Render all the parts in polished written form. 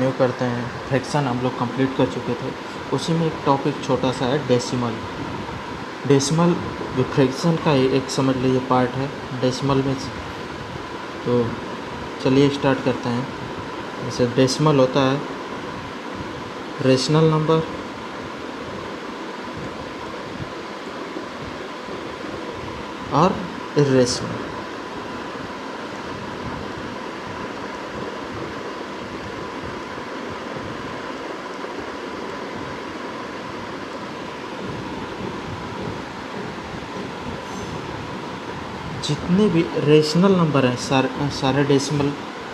Continue करते हैं। Fraction हम लोग कंप्लीट कर चुके थे, उसी में एक टॉपिक छोटा सा है डेसिमल। डेसिमल जो फ्रैक्शन का ही एक समझ लीजिए पार्ट है डेसिमल में। तो चलिए स्टार्ट करते हैं। जैसे डेसिमल होता है रेशनल नंबर और इर्रेशनल। जितने भी रेशनल नंबर हैं सारे डेसिमल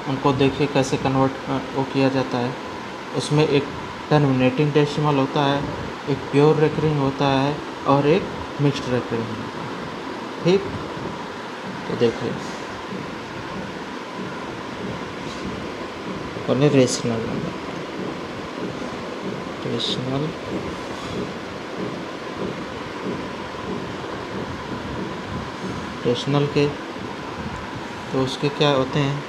उनको देखिए कैसे कन्वर्ट वो किया जाता है। उसमें एक टर्मिनेटिंग डेसिमल होता है, एक प्योर रेकरिंग होता है और एक मिक्स्ड रेकरिंग होता है। ठीक, तो देखिए पहले रेशनल नंबर, रेशनल रेशनल के तो उसके क्या होते हैं,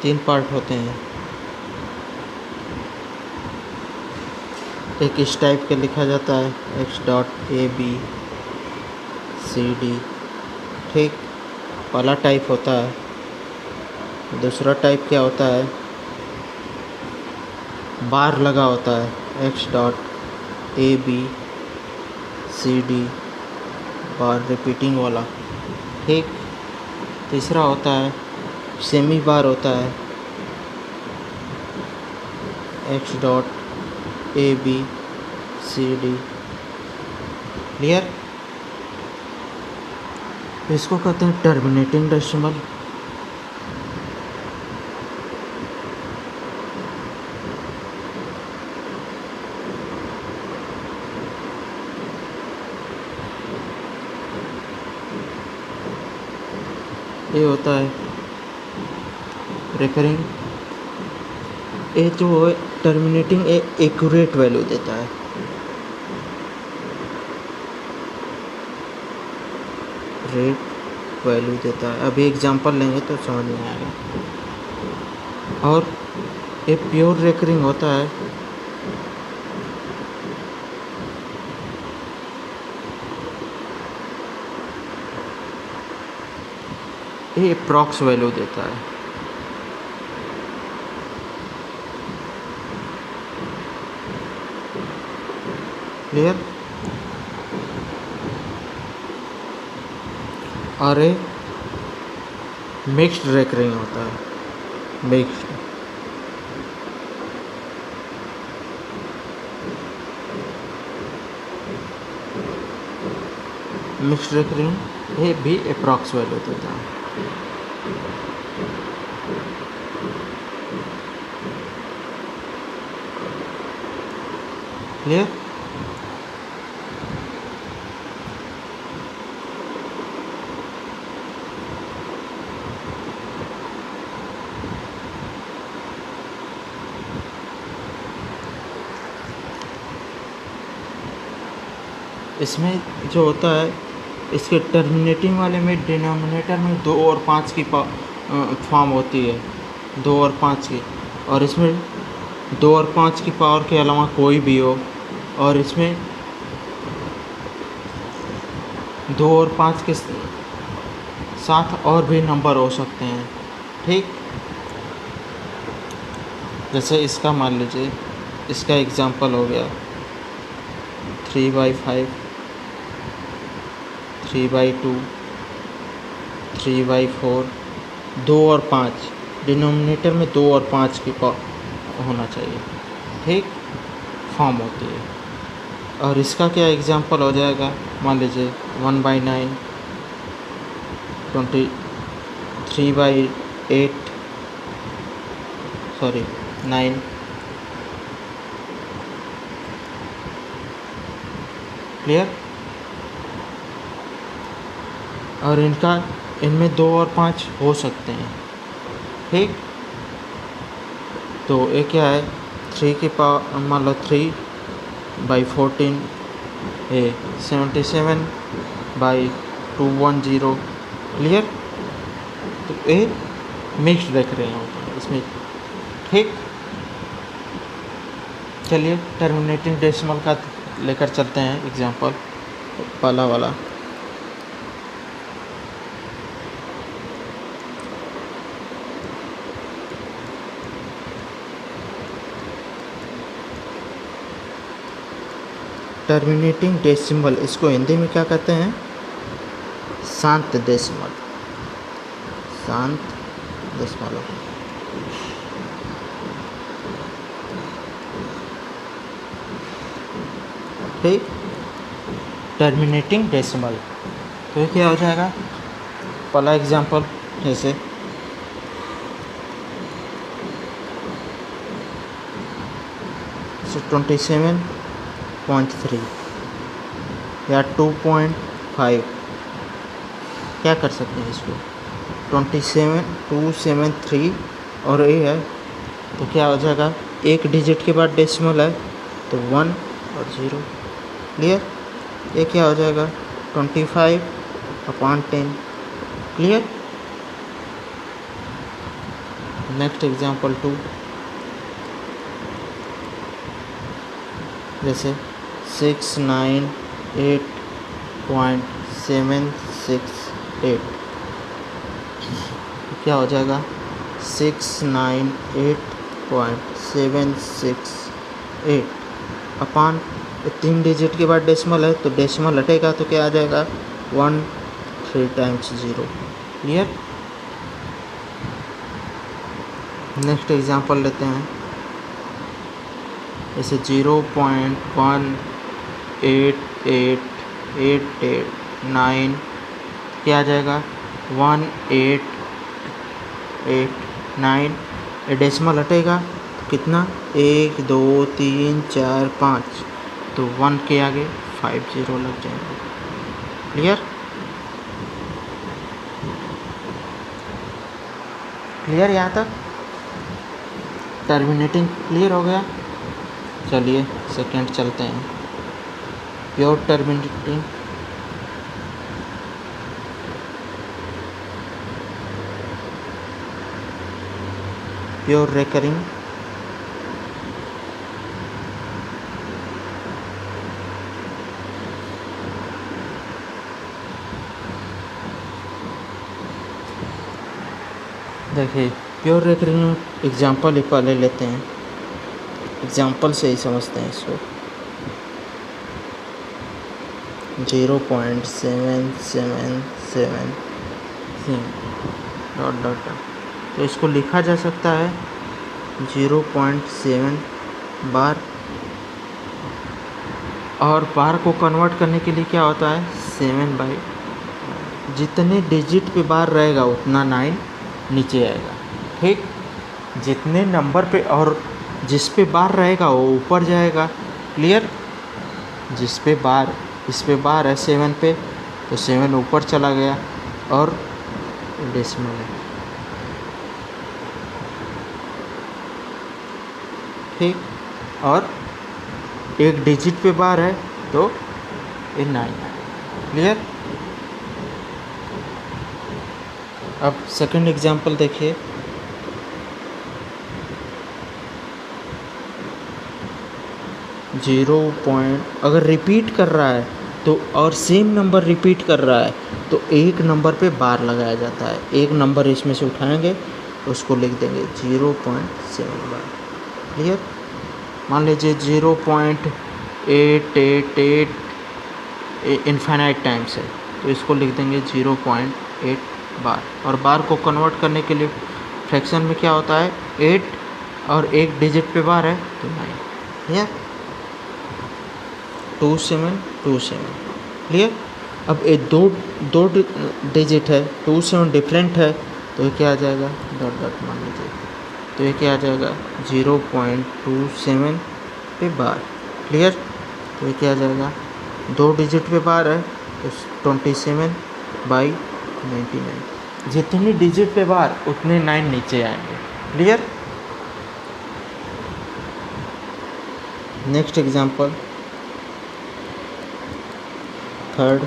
3 पार्ट होते हैं। एक इस टाइप के लिखा जाता है x.a.b.c.d। ठीक, पहला टाइप होता है। दूसरा टाइप क्या होता है, बार लगा होता है x.a.b.c.d बार रिपीटिंग वाला। ठीक, तीसरा होता है सेमी बार होता है x.a.b.c.d। क्लियर। इसको कहते हैं टर्मिनेटिंग डेसिमल। ये होता है रेकरिंग। ये जो है टर्मिनेटिंग एक्यूरेट वैल्यू देता है। रेट वैल्यू देता है। अभी एग्जांपल लेंगे तो समझ में आएगा। और ये प्योर रेकरिंग होता है। ये अप्रॉक्स वैल्यू देता है। क्लियर। और ये मिक्स्ड रेकरिंग होता है। मिक्स्ड रेकरिंग ये भी अप्रॉक्स वैल्यू देता है। क्लियर। इसमें जो होता है, इसके टर्मिनेटिंग वाले में डिनोमिनेटर में 2 और 5 की फॉर्म होती है, 2 और 5 की। और इसमें 2 और 5 की पावर के अलावा कोई भी हो, और इसमें 2 और 5 के साथ और भी नंबर हो सकते हैं। ठीक, जैसे इसका मान लीजिए, इसका एग्जांपल हो गया 3/5, 3/2, 3/4, 2 और 5। डिनोमिनेटर में 2 और 5 की होना चाहिए। ठीक, फॉर्म होती है। और इसका क्या एग्जांपल हो जाएगा, मान लीजिए 1/9, 3/8 सॉरी 9। क्लियर। और इनमें 2 और 5 हो सकते हैं। ठीक, तो ये क्या है, 3 की पावर मान लो 3/14 है 77/210। क्लियर। तो ये मिक्स्ड रेकरिंग होता है इसमें। ठीक, चलिए टर्मिनेटिंग डेसिमल का लेकर चलते हैं एग्जांपल, पहला वाला। टर्मिनेटिंग डेसिमल, इसको हिंदी में क्या कहते हैं? शांत डेसिमल, शांत दशमलव। ठीक, टर्मिनेटिंग डेसिमल, तो ये क्या हो जाएगा? पहला एग्जांपल जैसे 27.3 या 2.5, क्या कर सकते हैं इसको? 273 और ये है तो क्या हो जाएगा? एक डिजिट के बाद डेसिमल है तो 1 और 0। क्लियर? ये क्या हो जाएगा? 25/10। क्लियर? नेक्स्ट एग्जांपल 2, जैसे 698.768, क्या हो जाएगा? 698.768 अपान 3 डिजिट के बाद डेसिमल है तो डेसिमल हटेगा तो क्या आ जाएगा? 1 3 टाइम्स 0। क्लियर? नेक्स्ट एग्जांपल लेते हैं, जैसे 0.888889, क्या आ जाएगा? 1889। डेसिमल हटेगा तो कितना? 1 2 3 4 5, तो 1 के आगे 5 0 लग जाएंगे। क्लियर? क्लियर यहाँ तक? टर्मिनेटिंग क्लियर हो गया। चलिए सेकेंड चलते हैं, प्योर टर्मिनेटिंग। प्योर रेकरिंग, देखिए प्योर रेकरिंग में एग्जांपल एक पहले लेते हैं, एग्जांपल से ही समझते हैं इसको। 0.777 डॉट डॉट, तो इसको लिखा जा सकता है 0.7 बार, और बार को कन्वर्ट करने के लिए क्या होता है? 7/, जितने डिजिट पे बार रहेगा उतना 9 नीचे आएगा। ठीक, जितने नंबर पे और जिस पे बार रहेगा वो ऊपर जाएगा। क्लियर? जिस पे बार, इस पे बार है 7 पे तो 7 ऊपर चला गया और डेसिमल है। ठीक, और एक डिजिट पे बार है तो ये 9 है। क्लियर? अब सेकंड एग्जांपल देखिए, अगर रिपीट कर रहा है तो और सेम नंबर रिपीट कर रहा है तो एक नंबर पे बार लगाया जाता है। एक नंबर इसमें से उठाएंगे उसको लिख देंगे 0.7 बार। क्लियर? मान लीजिए 0.888 इनफाइनाइट टाइम्स है तो इसको लिख देंगे 0.8 बार। और बार को कन्वर्ट करने के लिए फ्रैक्शन में क्या होता है? 8 और एक डिजिट पे बार है तो 9। क्लियर? 2727। क्लियर? अब ये दो डिजिट है, 27 डिफरेंट है तो ये क्या आ जाएगा? डॉट डॉट मान लीजिए, तो ये क्या आ जाएगा? 0.27 पे बार। क्लियर? तो ये क्या आ जाएगा? 2 डिजिट पे बार है तो 27/99, जितनी डिजिट पे बार उतने 9 नीचे आएंगे। क्लियर? नेक्स्ट एग्जांपल थर्ड,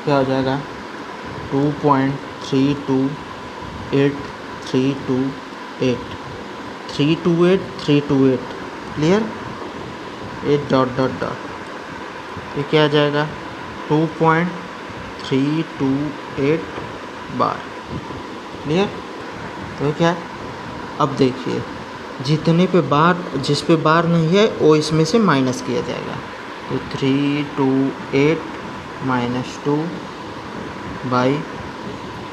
क्या हो जाएगा? 2.328328 328 328 क्लियर, 8 डॉट डॉट डॉट, ये क्या आ जाएगा 2.328 बार। क्लियर, तो क्या है, अब देखिए जितने पे बार, जिस पे बार नहीं है वो इसमें से माइनस किया जाएगा, तो 328 माइनस 2 बाई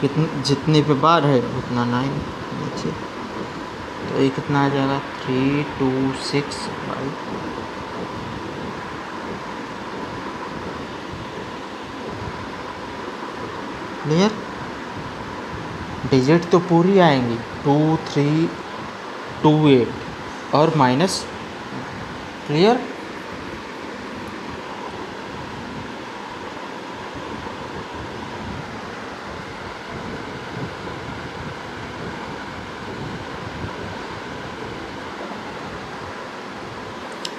कितने, जितने पे बार है उतना 9 नीचे, तो ये कितना आ जाएगा 326 बाई, क्लियर, डिजिट तो पूरी आएंगी 2328 और माइनस, क्लियर,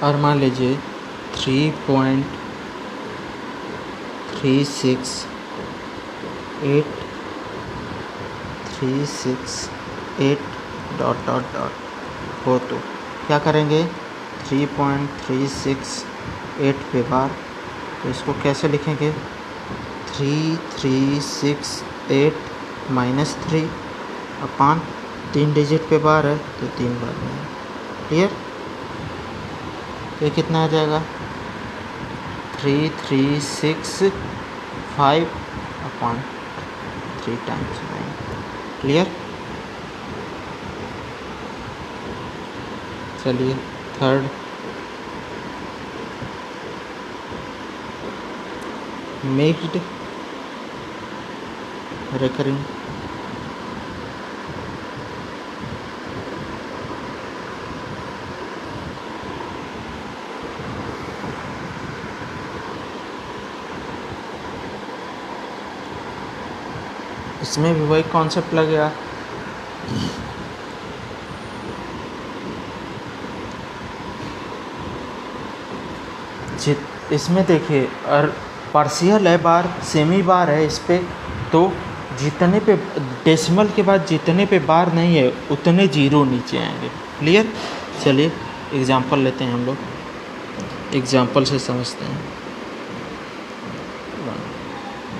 और मान लीजिए 3.368 डॉट डॉट डॉट हो, तो क्या करेंगे 3.368 पे बार, तो इसको कैसे लिखेंगे 3368 माइनस 3 अपान 3 डिजिट पे बार है तो 3 बार में है। क्लियर, तो ये कितना आ जाएगा 3365 अपॉन 3 टाइम्स 9। क्लियर, चलिए थर्ड, मेक्ड रिकरिंग, इसमें भी वही कॉन्सेप्ट लगेगा, इसमें देखिए और पार्शियल है बार, सेमी बार है इस पे, तो जितने पे डेसिमल के बाद जितने पे बार नहीं है उतने जीरो नीचे आएंगे। क्लियर, चलिए एग्जांपल लेते हैं हम लोग, एग्जांपल से समझते हैं।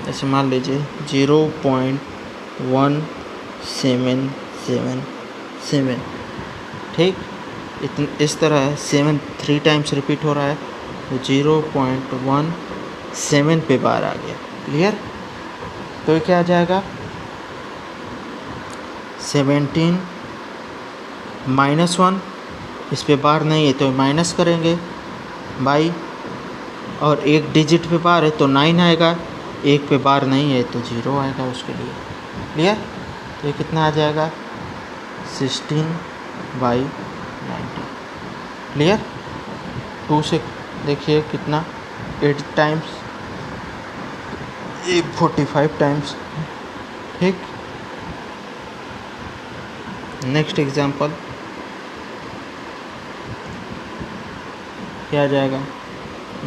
ऐसे मान लीजिए 0.1777, ठीक, इस तरह है, 7 3 टाइम्स रिपीट हो रहा है, तो 0.17 पे बार आ गया। क्लियर, तो ये क्या आ जाएगा 17 माइनस 1, इस पे बार नहीं है तो माइनस करेंगे बाई, और एक डिजिट पे बार है तो 9 आएगा, एक पे बार नहीं है तो 0 आएगा उसके लिए। क्लियर, तो ये कितना आ जाएगा 16/90। क्लियर, 2 से देखिए कितना 8 टाइम्स, 45 टाइम्स। ठीक, नेक्स्ट एग्जांपल क्या आ जाएगा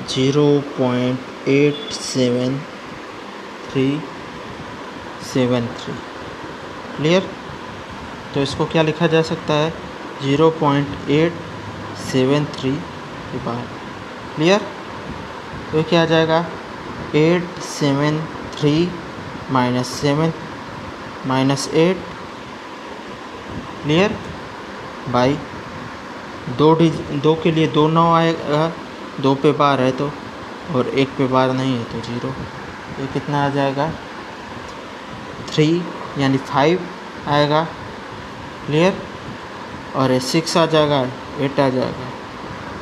0.87373। क्लियर, तो इसको क्या लिखा जा सकता है 0.873 के बाद। क्लियर, तो क्या आ जाएगा 873 माइनस 7 माइनस 8, क्लियर, बाई 2 के लिए 2 9 आएगा, 2 पे बार है तो, और 1 पे बार नहीं है तो 0, ये कितना आ जाएगा 3 यानी 5 आएगा। क्लियर, और ये 6 आ जाएगा, 8 आ जाएगा,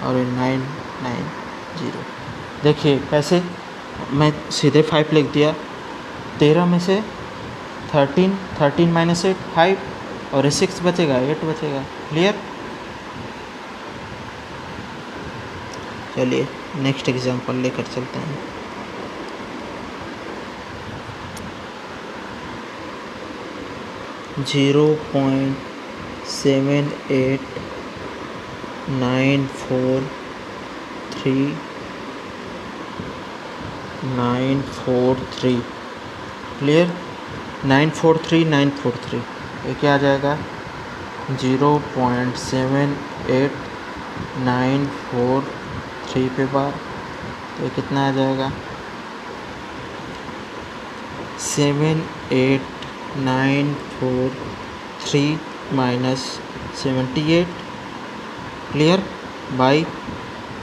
और ये 9 9 0। देखिए कैसे, मैं सीधे 5 लिख दिया, 13 में से 13 माइनस 8 5, और ये 6 बचेगा, 8 बचेगा। क्लियर, चलिए नेक्स्ट एग्जांपल लेकर चलते हैं। जीरो पॉइंट 78943 क्लियर, 943 ये क्या आ जाएगा 0.78 943 पे बार, तो ये कितना आ जाएगा 78943 माइनस 78, क्लियर, बाई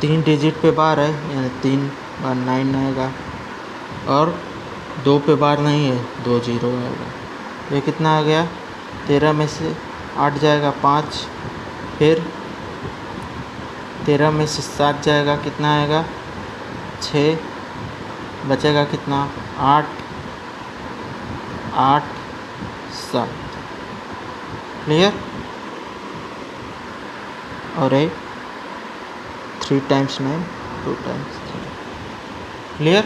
3 डिजिट पे बार है यानी 3 बार 9 आएगा, और 2 पे बार नहीं है 2 जीरो आएगा। ये कितना आ गया 13 में से 8 जाएगा 5, फिर 13 में से 7 जाएगा कितना आएगा 6, बचेगा कितना 8 8 7, क्लियर, और 3 टाइम्स 9 2 टाइम्स 3, क्लियर।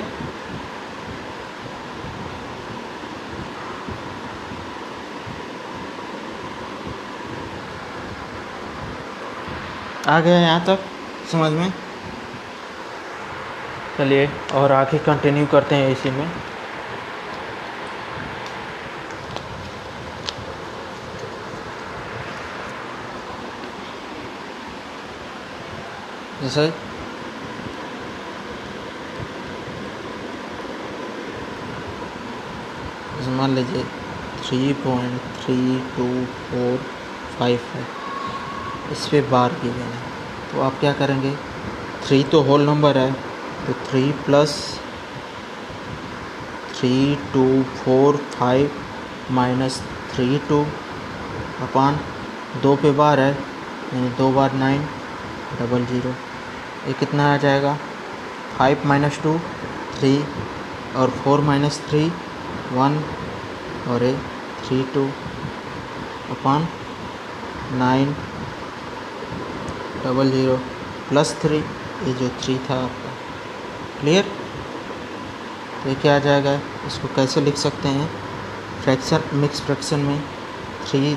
आ गया यहाँ तक समझ में? चलिए और आगे कंटिन्यू करते हैं इसी में। जैसे मान लीजिए 3.3245 है, इस पे बार की गई है, तो आप क्या करेंगे 3 तो होल नंबर है, तो 3 प्लस 3245 माइनस 32 अपान 2 पे बार है यानी 2 बार 9 00, ये कितना आ जाएगा 5 माइनस 2 3 और 4 माइनस 3 1 और 32 अपान 9 00 प्लस 3, ये जो 3 था आपका, क्लियर। तो ये क्या आ जाएगा, इसको कैसे लिख सकते हैं फ्रैक्शन, मिक्स फ्रैक्शन में 3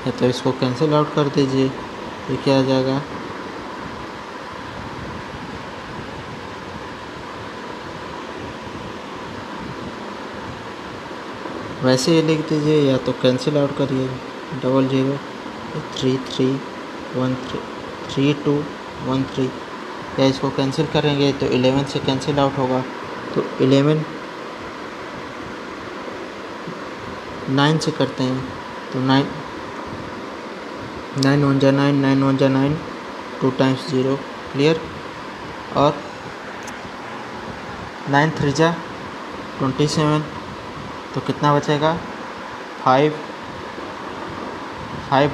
है, तो इसको कैंसिल आउट कर दीजिए, ये क्या आ जाएगा वैसे ही लिख दीजिए या तो कैंसिल आउट करिए 00 3213, या इसको कैंसिल करेंगे तो 11 से कैंसिल आउट होगा, तो 11 9 से करते हैं, तो 9 9 1 जा 9 9 1 जा 9 2 टाइम्स 0, क्लियर, और 9 3 जा 27, तो कितना बचेगा 5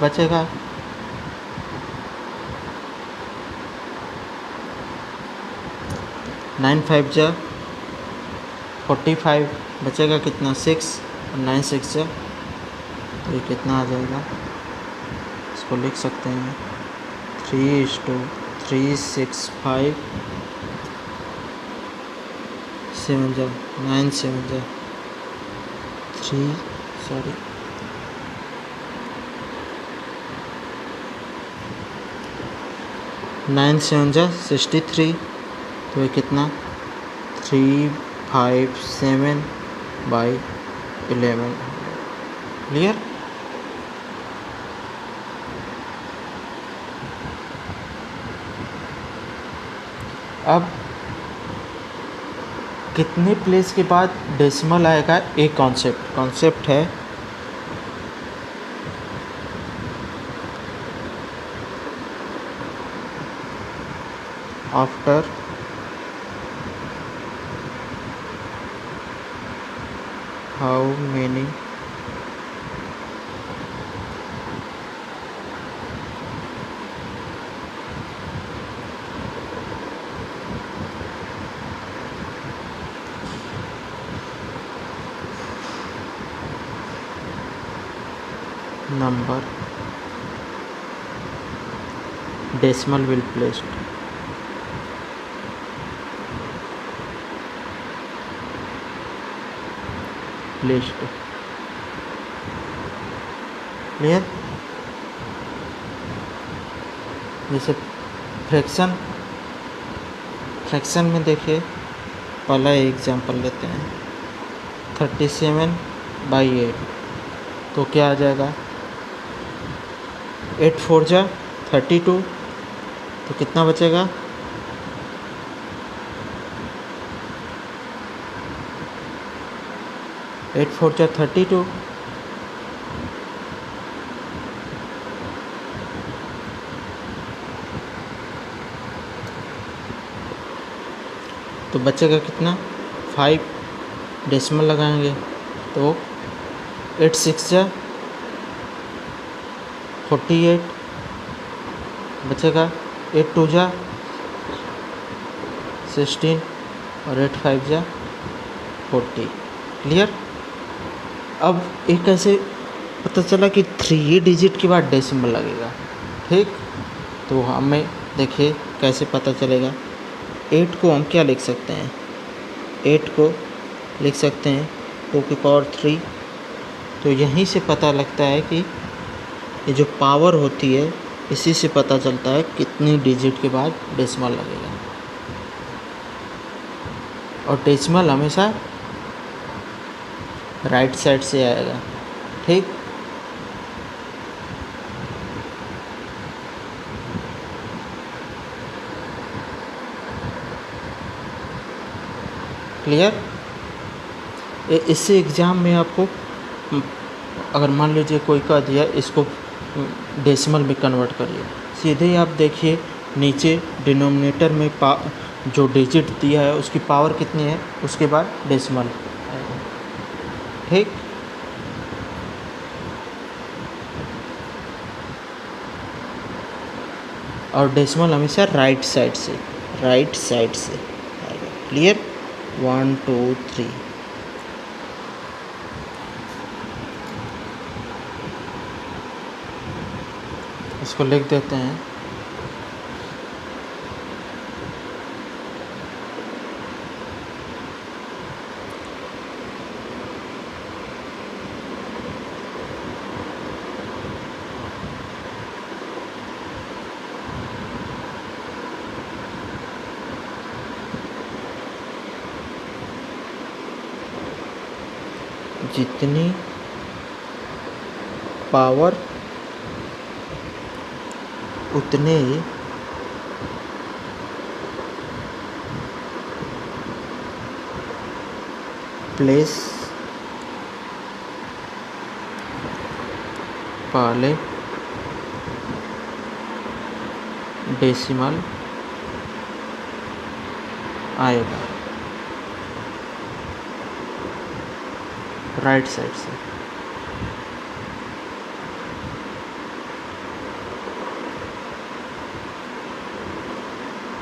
बचेगा, 9 5 जा 45, बचेगा कितना 6, और 9 6 जा, तो ये कितना आ जाएगा, इसको लिख सकते हैं 3:365 7 जा 9 7 जा 9 7 जा 63, तो ये कितना 357/11, क्लियर। अब कितने प्लेस के बाद डेसिमल आएगा, एक कॉन्सेप्ट है after how many number decimal will placed, clear. जैसे फ्रैक्शन में देखिए पहला एग्जाम्पल लेते हैं 37/8, तो क्या आ जाएगा 8 4 जा 32, तो कितना बचेगा 8 4 जा 32, तो बचेगा कितना 5, डेसिमल लगाएंगे तो 8 6 जा 48, बचेगा 8 2 जा 16 और 8 5 जा 40। क्लियर। अब एक ऐसे पता चला कि 3 डिजिट के बाद डेसिमल लगेगा, ठीक। तो हमें देखिए कैसे पता चलेगा। 8 को हम क्या लिख सकते हैं, 8 को लिख सकते हैं 2 की पावर 3। तो यहीं से पता लगता है कि ये जो पावर होती है इसी से पता चलता है कितनी डिजिट के बाद डेसिमल लगेगा। और डेसिमल हमेशा राइट साइड से आएगा, ठीक। क्लियर। इससे एग्ज़ाम में आपको अगर मान लीजिए कोई कह दिया इसको डेसिमल में कन्वर्ट करिए, सीधे ही आप देखिए नीचे डिनोमिनेटर में जो डिजिट दिया है उसकी पावर कितनी है, उसके बाद डेसिमल, ठीक। और डेसिमल हमेशा राइट साइड से आएगा। क्लियर। 1 2 3। इसको लिख देते हैं जितनी पावर उतने प्लेस पहले डेसिमल आएगा राइट साइड से।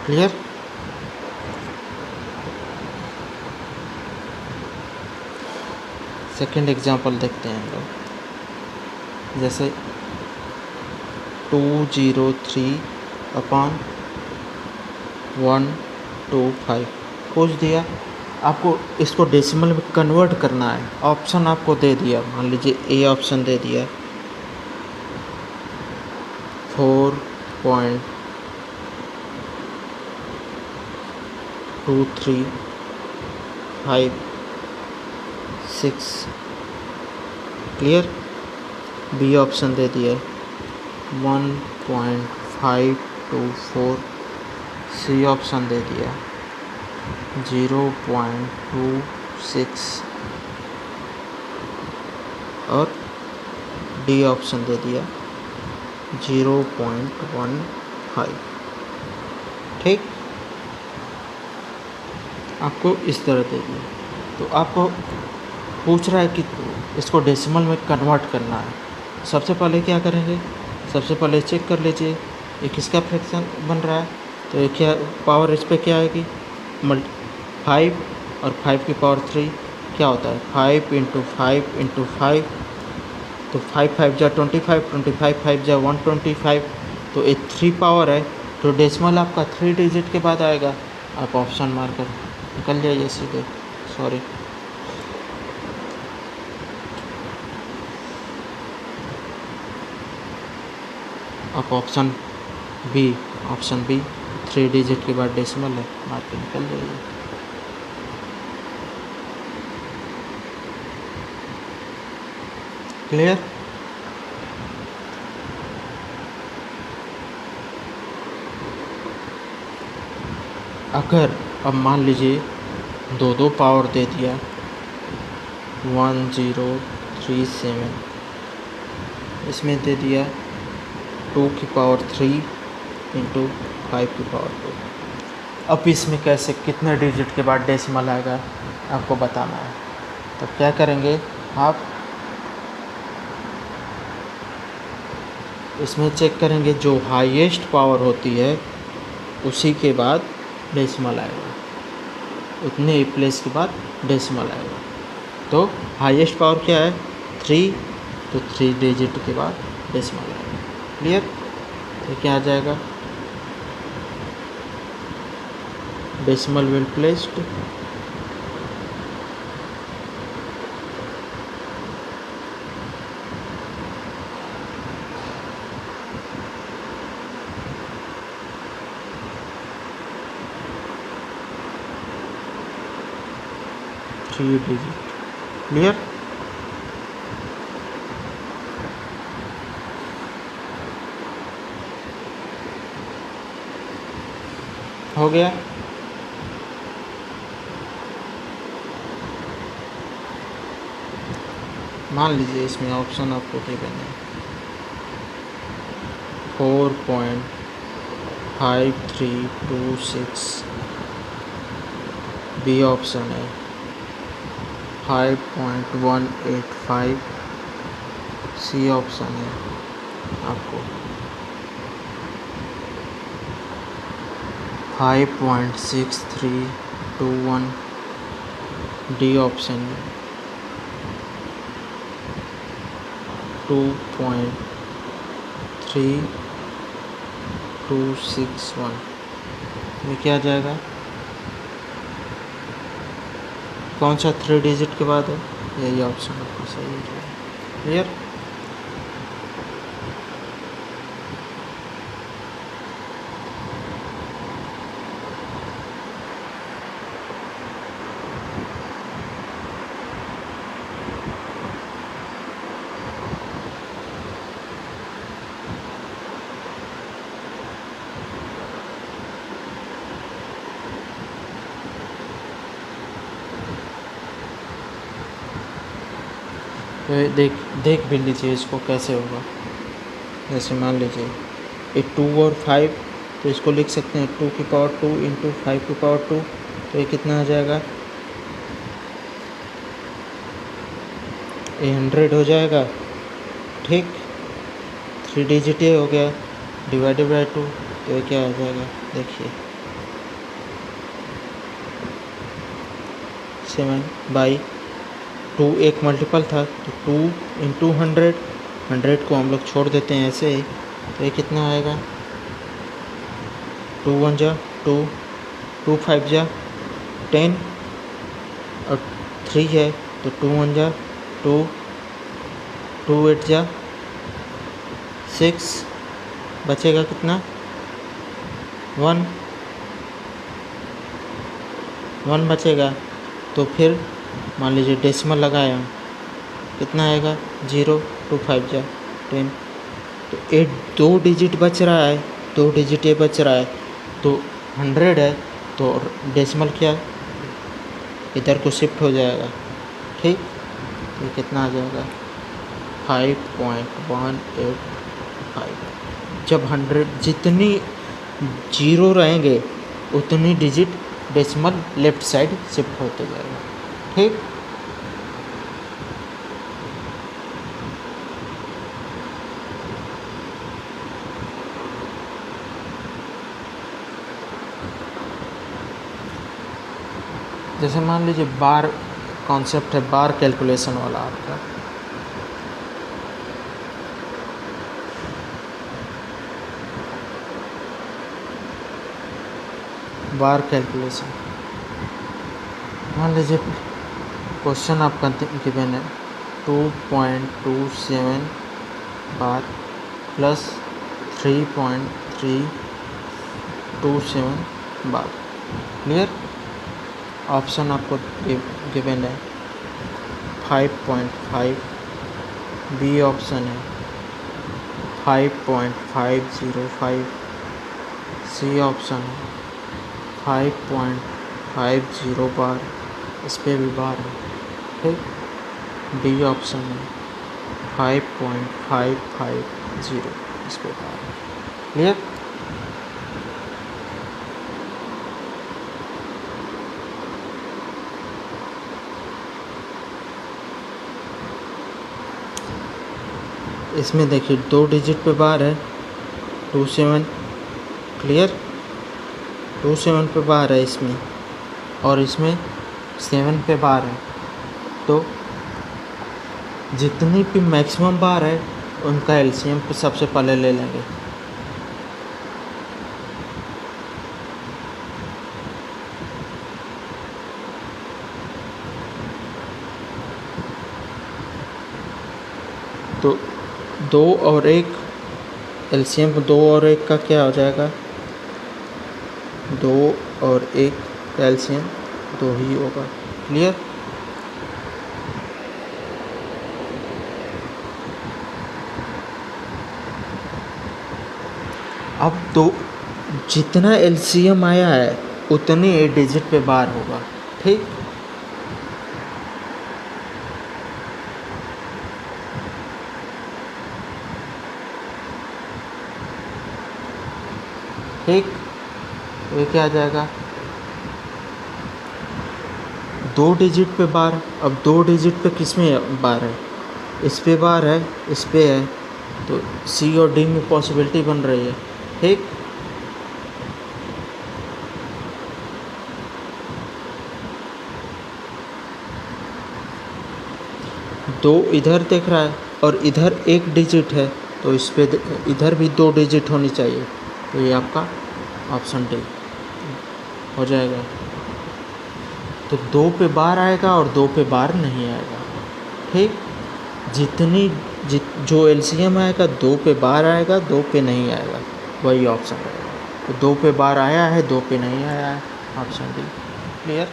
क्लियर। सेकेंड एग्जांपल देखते हैं हम लोग, जैसे 203/125 पूछ दिया, आपको इसको डेसिमल में कन्वर्ट करना है। ऑप्शन आपको दे दिया, मान लीजिए ए ऑप्शन दे दिया 4.2356। क्लियर। बी ऑप्शन दे दिया 1.524। सी ऑप्शन दे दिया 0.26 और डी ऑप्शन दे दिया 0.15। ठीक। आपको इस तरह दे दिया, तो आपको पूछ रहा है कि इसको डेसिमल में कन्वर्ट करना है। सबसे पहले क्या करेंगे, सबसे पहले चेक कर लीजिए ये किसका फ्रैक्शन बन रहा है। तो ये क्या पावर इस पर क्या आएगी, 5 और 5 की पावर 3 क्या होता है 5 × 5 × 5, तो 5 5 जा 25, 25 5 जा 125, तो ये 3 पावर है। तो डेसिमल आपका 3 डिजिट के बाद आएगा। आप ऑप्शन मार कर निकल जाइए सीधे। सॉरी, आप ऑप्शन बी 3 डिजिट के बाद डेसिमल है, मार के निकल जाइए। क्लियर। अगर अब मान लीजिए दो दो पावर दे दिया 1037, इसमें दे दिया 2⁻³ इंटू 5⁻²। अब इसमें कैसे कितने डिजिट के बाद डेसिमल आएगा आपको बताना है। तो क्या करेंगे आप, इसमें चेक करेंगे जो हाईएस्ट पावर होती है उसी के बाद डेसिमल आएगा, उतने प्लेस के बाद डेसिमल आएगा। तो हाईएस्ट पावर क्या है 3, तो 3 डिजिट के बाद डेसिमल आएगा। क्लियर। तो क्या आ जाएगा, decimal well placed, three digit. Clear. हो गया। मान लीजिए इसमें ऑप्शन आपको दे देना है 4.5326, बी ऑप्शन है 5.185, सी ऑप्शन है आपको 5.6321, डी ऑप्शन है 2.3261। ये क्या आ जाएगा, कौन सा 3 डिजिट के बाद है, यही ऑप्शन आपको सही है। क्लियर। तो देख भी लीजिए इसको कैसे होगा। जैसे मान लीजिए ये 2 और 5, तो इसको लिख सकते हैं 2⁻² इंटू 5⁻², तो ये कितना आ जाएगा, ये 100 हो जाएगा। ठीक, 3 डिजिट ये हो गया, डिवाइडेड बाई 2, तो ये क्या आ जाएगा देखिए 7/2, एक मल्टीपल था तो 2 इंटू 100 को हम लोग छोड़ देते हैं ऐसे ही, तो ये कितना आएगा 2 1 जा 2, 2 5 जा 10, और 3 है तो 2 1 जा 2, 2 8 जा 6, बचेगा कितना 1 बचेगा। तो फिर मान लीजिए डेसिमल लगाया, कितना आएगा 0, 2 5 जा 10, तो 8 2 डिजिट बच रहा है, 2 डिजिट ये बच रहा है, तो 100 है, तो डेसिमल क्या इधर को शिफ्ट हो जाएगा। ठीक, ये कितना आ जाएगा 5.185। जब 100 जितनी जीरो रहेंगे उतनी digit decimal left side shift होते जाएगा। ठीक, जैसे मान लीजिए बार कॉन्सेप्ट है, बार कैलकुलेशन वाला आपका, बार कैलकुलेशन। मान लीजिए क्वेश्चन आपका गिवन है 2.27 बार प्लस 3.327 बार। क्लियर। ऑप्शन आपको गिवन है 5.5, बी ऑप्शन है 5.505, सी ऑप्शन है 5.50 बार, इस पे भी बार है, ठीक। डी ऑप्शन है 5.550, इस पे बार है। क्लियर। इसमें देखिए 2 डिजिट पे बार है 27, क्लियर। 27 पे बार है इसमें, और इसमें 7 पे बार है। तो जितनी भी मैक्सिमम बार है उनका एलसीएम पे सबसे पहले ले लेंगे। तो 2 और 1 एलसीएम 2 और 1 का क्या हो जाएगा, 2 और 1 का एलसीएम 2 ही होगा। क्लियर। अब तो जितना एलसीएम आया है उतने 8 डिजिट पे बार होगा, ठीक। ठीक, ये क्या आ जाएगा, 2 डिजिट पे बार। अब 2 डिजिट पे किस में बार है, इस पे बार है, इस पे है, तो सी और डी में पॉसिबिलिटी बन रही है, ठीक। दो इधर देख रहा है और इधर 1 डिजिट है, तो इस पे इधर भी 2 डिजिट होनी चाहिए, तो ये आपका ऑप्शन डी हो जाएगा। तो 2 पे बार आएगा और 2 पे बार नहीं आएगा, ठीक। जो एलसीएम आएगा 2 पे बार आएगा, 2 पे नहीं आएगा, वही ऑप्शन रहेगा। तो 2 पे बार आया है, 2 पे नहीं आया है, ऑप्शन डी। क्लियर।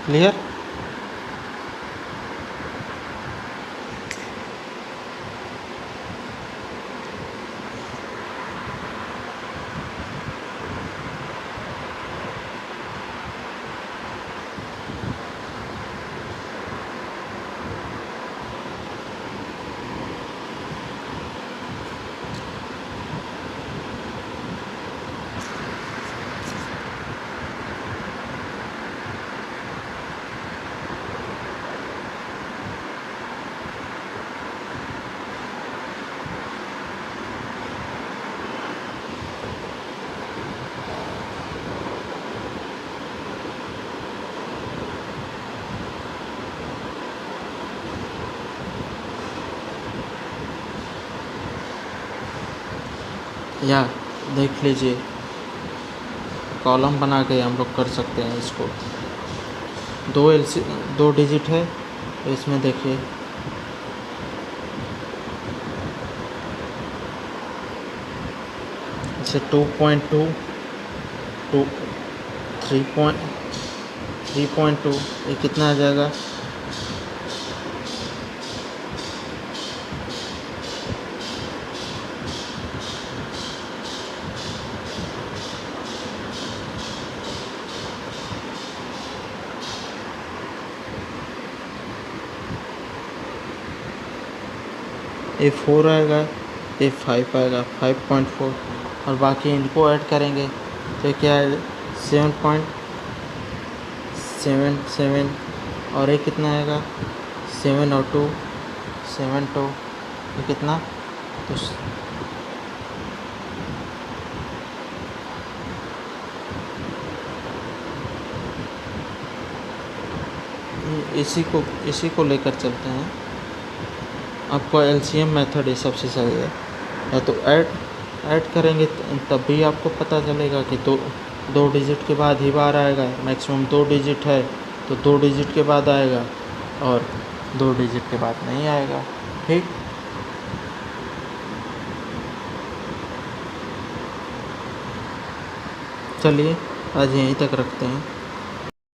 क्लियर। या देख लीजिए, कॉलम बना के हम लोग कर सकते हैं इसको। 2 डिजिट है, तो इसमें देखिए इसे 2.2 2 3.2 ये कितना आ जाएगा, ये 4 आएगा, ये 5 आएगा, 5.4, और बाकी इनको ऐड करेंगे तो क्या है 7.77, और ये कितना आएगा 7 और 2 7 2, ये कितना, तो इसी को लेकर चलते हैं। आपको एलसीएम मेथड ही सबसे सही है, या तो ऐड करेंगे तब भी आपको पता चलेगा कि दो डिजिट के बाद ही बार आएगा। मैक्सिमम 2 डिजिट है तो 2 डिजिट के बाद आएगा और 2 डिजिट के बाद नहीं आएगा। ठीक, चलिए आज यहीं तक रखते हैं।